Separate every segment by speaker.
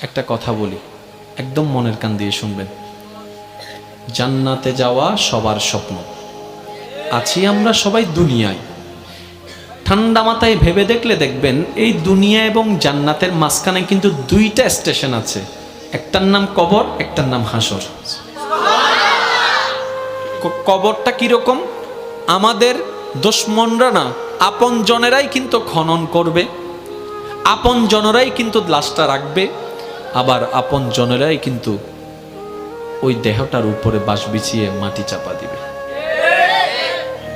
Speaker 1: একটা কথা বলি, একদম মনের কান দিয়ে শুনবেন। জান্নাতে যাওয়া সবার স্বপ্ন। আছি আমরা সবাই দুনিয়ায়। ঠান্ডা মাথায় ভেবে দেখলে দেখবেন এই দুনিয়া এবং জান্নাতের মাঝখানে কিন্তু দুইটা স্টেশন আছে, একটার নাম কবর, একটার নাম হাসর। কবরটা কিরকম? আমাদের দুশমনরা না, আপন জনেরাই কিন্তু খনন করবে, আপন জনেরাই কিন্তু লাশটা রাখবে, আবার আপন জনেরাই কিন্তু ওই দেহটার উপরে বাঁশ বিছিয়ে মাটি চাপা দিবে,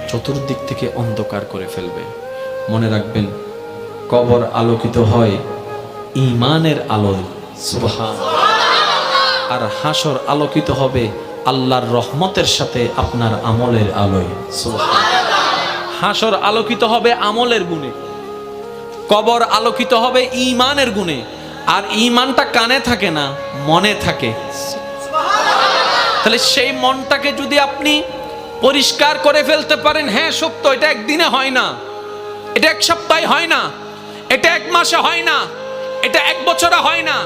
Speaker 1: চতুর্দিক থেকে অন্ধকার করে ফেলবে। মনে রাখবেন, কবর আলোকিত হয় ঈমানের আলোয়, সুবহানাল্লাহ। আর হাসর আলোকিত হবে আল্লাহর রহমতের সাথে আপনার আমলের আলোয়, সুবহানাল্লাহ। হাসর আলোকিত হবে আমলের গুণে, কবর আলোকিত হবে ঈমানের গুণে। আর ঈমানটা কানে থাকে না, মনে থাকে। তাহলে সেই মনটাকে যদি আপনি পরিষ্কার করে ফেলতে পারেন, হ্যাঁ সত্য, এটা একদিনে হয় না, এটা এক সপ্তাহে হয় না, এটা এক মাসে হয় না, এটা এক বছরে হয় না,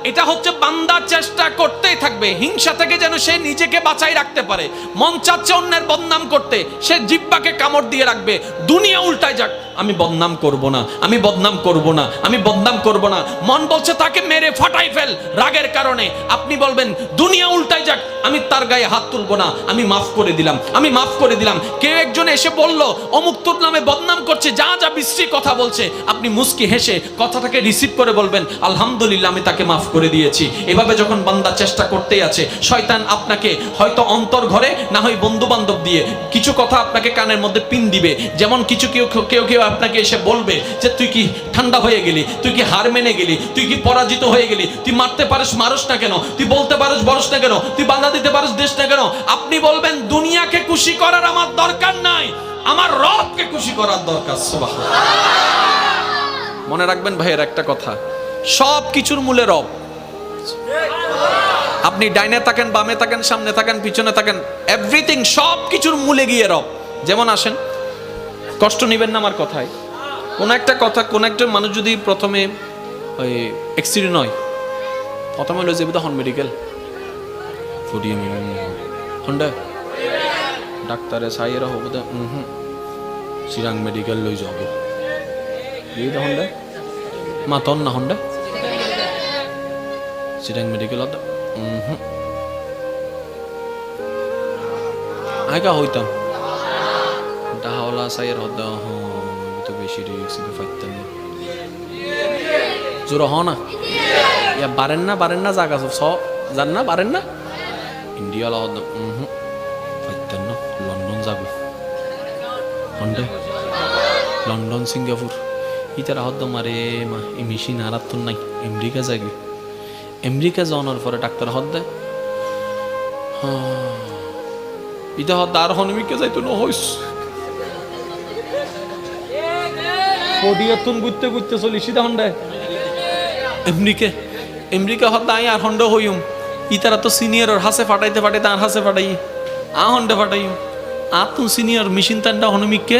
Speaker 1: এটা হচ্ছে বান্দা চেষ্টা করতেই থাকবে। হিংসা থেকে যেন সে নিজেকে বাঁচাই রাখতে পারে। মন চাচ্ছে অন্যের বদনাম করতে, সে জিহ্বাকে কামড় দিয়ে রাখবে। দুনিয়া উল্টায় যাক, আমি বদনাম করব না, আমি বদনাম করব না, আমি বদনাম করব না। মন বলছে তাকে মেরে ফাটাই ফেল রাগের কারণে। আপনি বলবেন দুনিয়া উল্টায় যাক, আমি তার গায়ে হাত তুলব না, আমি মাফ করে দিলাম, আমি মাফ করে দিলাম। কেউ একজন এসে বলল অমুক তোর নামে বদনাম করছে, যা যা বিশ্রী কথা বলছে, আপনি মুস্কি হেসে কথাটাকে রিসিভ করে বলবেন আলহামদুলিল্লাহ, আমি তাকে মাফ করে দিয়েছি। এভাবে যখন বান্দা চেষ্টা করতেই আছে, শয়তান আপনাকে হয়তো অন্তর ঘরে, না হয় বন্ধু বান্ধব দিয়ে কিছু কথা আপনাকে কানের মধ্যে পিন দিবে। যেমন কিছু কেউ আপনাকে এসে বলবে যে তুই কি ঠান্ডা হয়ে গেলি, তুই কি হার মেনে গেলি, তুই কি পরাজিত হয়ে গেলি, তুই মারতে পারিস মারস না কেন, তুই বলতে পারিস বলস না কেন, তুই বাধা দিতে পারিস দেশ না কেন। আপনি বলবেন দুনিয়াকে খুশি করার আমার দরকার নাই, আমার রবকে খুশি করার দরকার। সুবহানাল্লাহ। মনে রাখবেন ভাইয়ের একটা কথা, সব কিছুর মূলে রব। আপনি ডাইনে থাকেন, বামে থাকেন, সামনে থাকেন, পিছনে থাকেন, এভরিথিং, সব কিছুর মূলে গিয়ে রব। যেমন আসেন, কষ্ট নেবেন না আমার কথায়। কোন একটা কথা, কোন একটা মানুষ যদি প্রথমে ওই অ্যাক্সিডেন্ট হয়, প্রথমে হলো যে হন মেডিকেল ফুটিয়ে হন্ডা ডাক্তারে সাইয়েরা হবো দা চিরাং মেডিকেল লই যাব হন্ডা মাতন না হন্ডা চিরাং মেডিকেল আইকা হইতাম ডাহলা সাইয়ের হদ্দা তো বেশি রিক্স ফাইতাম জোর হ না, ইয়া বারেন না জায়গা সব জান না, বারেন না ইন্ডিয়া হদ্দা ফাইতাম না। লন্ডন যাবো হন্ডা, লন্ডন সিঙ্গাপুর ইতারা হদ্দা মারে মা এই মেশিন আর তো নাই। আমেরিকা যাবি, আমেরিকা যাওয়ার পরে ডাক্তার হদ্দা ইটা হদ্দা আর হনমিকে যাইতো না হইস পডিয়াতুন গুইতে গুইতে চলি সিধা হন্ডা আমেরিকা হদ্দা আই আর হন্ডা হইম। ইতারা তো সিনিয়র হাসে ফাটাইতে ফাটাইতে আর হাসে ফাটাই আ হন্ডা ফাটাই আর তুন সিনিয়র মেশিন তান্ডা হনমিককে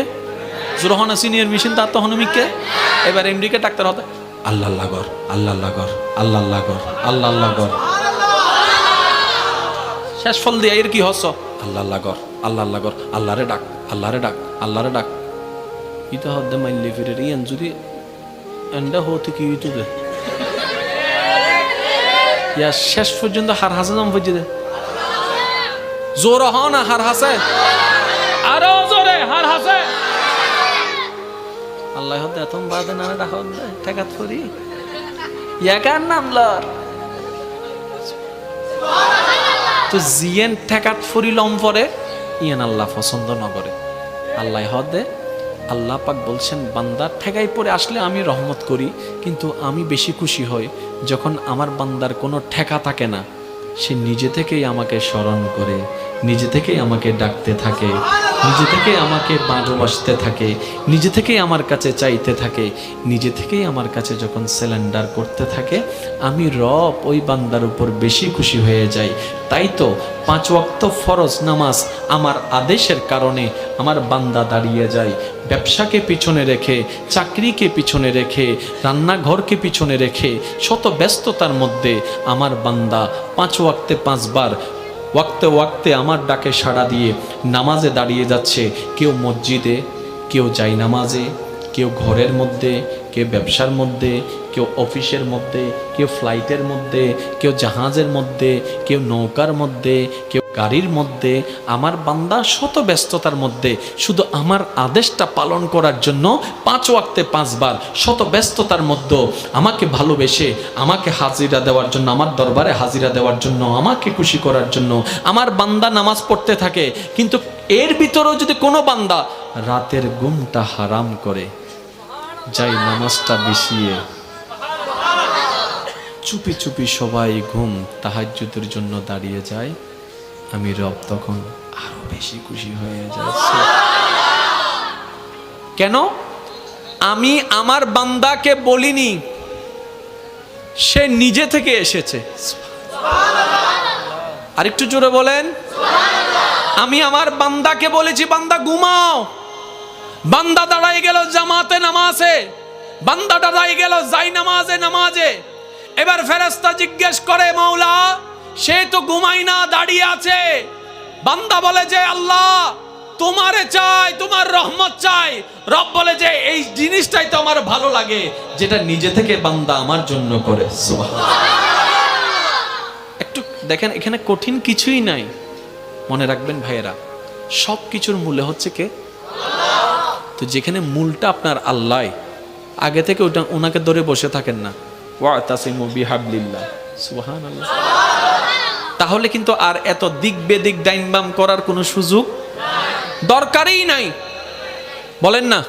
Speaker 1: জোরহনা সিনিয়র মেশিন তার তো হনমিককে। এবার আমেরিকা ডাক্তার হতে আল্লাহ লাগর আল্লাহ লাগর আল্লাহ লাগর আল্লাহ লাগর শেষ ফল দিয়ে এর কি হস আল্লাহ লাগর আল্লাহ লাগর আল্লাহরে ডাক আল্লাহরে ডাক আল্লাহরে ডাক ইটা হদ্দে মাইলে ফিরে ইয়ান যদি এন্ডা হতে কি ইউটিউবে ইয়া শেষ পর্যন্ত হার হাসে নাম বুঝে দে জোর হ না হার হাসে আরো জোরে হার হাসে আল্লাহ হদ্দে এত বাদে না ডাক হদ্দে ঠেকাত করি ইয়াকার নাম ল তো জিয়েন ঠেকাত ফুরি লম পরে ইয়ান আল্লাহ পছন্দ ন করে। আল্লাহ হদ্দে আল্লাহ পাক বলছেন বান্দা ঠেকাই পড়ে আসলে আমি রহমত করি, কিন্তু আমি বেশি খুশি হই যখন আমার বান্দার কোনো ঠেকা থাকে না, সে নিজে থেকেই আমাকে স্মরণ করে, নিজে থেকেই আমাকে ডাকতে থাকে। নিজে থেকেই আমাকে ভালোবাসতে থাকে, নিজে থেকেই আমার কাছে চাইতে থাকে, নিজে থেকেই আমার কাছে যখন সিলিন্ডার করতে থাকে, আমি রব ওই বান্দার উপর বেশি খুশি হয়ে যাই। তাই তো 5 ওয়াক্ত ফরজ নামাজ আমার আদেশের কারণে আমার বান্দা দাঁড়িয়ে যায়। ব্যবসাকে পিছনে রেখে, চাকরিকে পিছনে রেখে, রান্নাঘরকে পিছনে রেখে, শত ব্যস্ততার মধ্যে আমার বান্দা 5 ওয়াক্তে 5 বার ওয়াক্তে ওয়াক্তে আমার ডাকে সাড়া দিয়ে নামাজে দাঁড়িয়ে যাচ্ছে। কেউ মসজিদে, কেউ যায় নামাজে, কেউ ঘরের মধ্যে, কেউ ব্যবসার মধ্যে, কেউ অফিসের মধ্যে, কেউ ফ্লাইটের মধ্যে, কেউ জাহাজের মধ্যে, কেউ নৌকার মধ্যে, কেউ গাড়ির মধ্যে। আমার বান্দা শত ব্যস্ততার মধ্যে শুধু আমার আদেশটা পালন করার জন্য 5 ওয়াক্তে 5 বার শত ব্যস্ততার মধ্যে আমাকে ভালোবেসে, আমাকে হাজিরা দেওয়ার জন্য, আমার দরবারে হাজিরা দেওয়ার জন্য, আমাকে খুশি করার জন্য আমার বান্দা নামাজ পড়তে থাকে। কিন্তু এর ভিতরেও যদি কোনো বান্দা রাতের ঘুমটা হারাম করে, যাই নামাজটা বিছিয়ে চুপি চুপি সবাই ঘুম তাহাজ্জুদের জন্য দাঁড়িয়ে যায়, আমি রব তখন আরো বেশি খুশি হয়ে যাই। কেন? আমি আমার বান্দাকে বলিনি, সে নিজে থেকে এসেছে। আরেকটু জোরে বলেন। আমি আমার বান্দাকে বলেছি, বান্দা ঘুমাও। বান্দা দাঁড়াই গেল জামাতে নামাজে, বান্দা দাঁড়াই গেল যাই নামাজে। এবার ফেরেশতা জিজ্ঞেস করে, মাওলা সে তো ঘুমাই না, দাঁড়িয়ে আছে। বান্দা বলে যে আল্লাহ তোমারে চাই, তোমার রহমত চাই। রব বলে যে এই জিনিসটাই তো আমার ভালো লাগে, যেটা নিজে থেকে বান্দা আমার জন্য করে। একটু দেখেন, এখানে কঠিন কিছুই নাই। মনে রাখবেন ভাইয়েরা, সব কিছুর মূলে হচ্ছে কে? তো যেখানে মূলটা আপনার আল্লাহ, আগে থেকে ওটা ওনাকে ধরে বসে থাকেন না। ওয়াতাসিমু বিহাবলিল্লাহ, সুবহানাল্লাহ। তাহলে কিন্তু আর এত দিক বেদিক ডাইন বাম করার কোনো সুযোগ দরকারই নাই। বলেন না?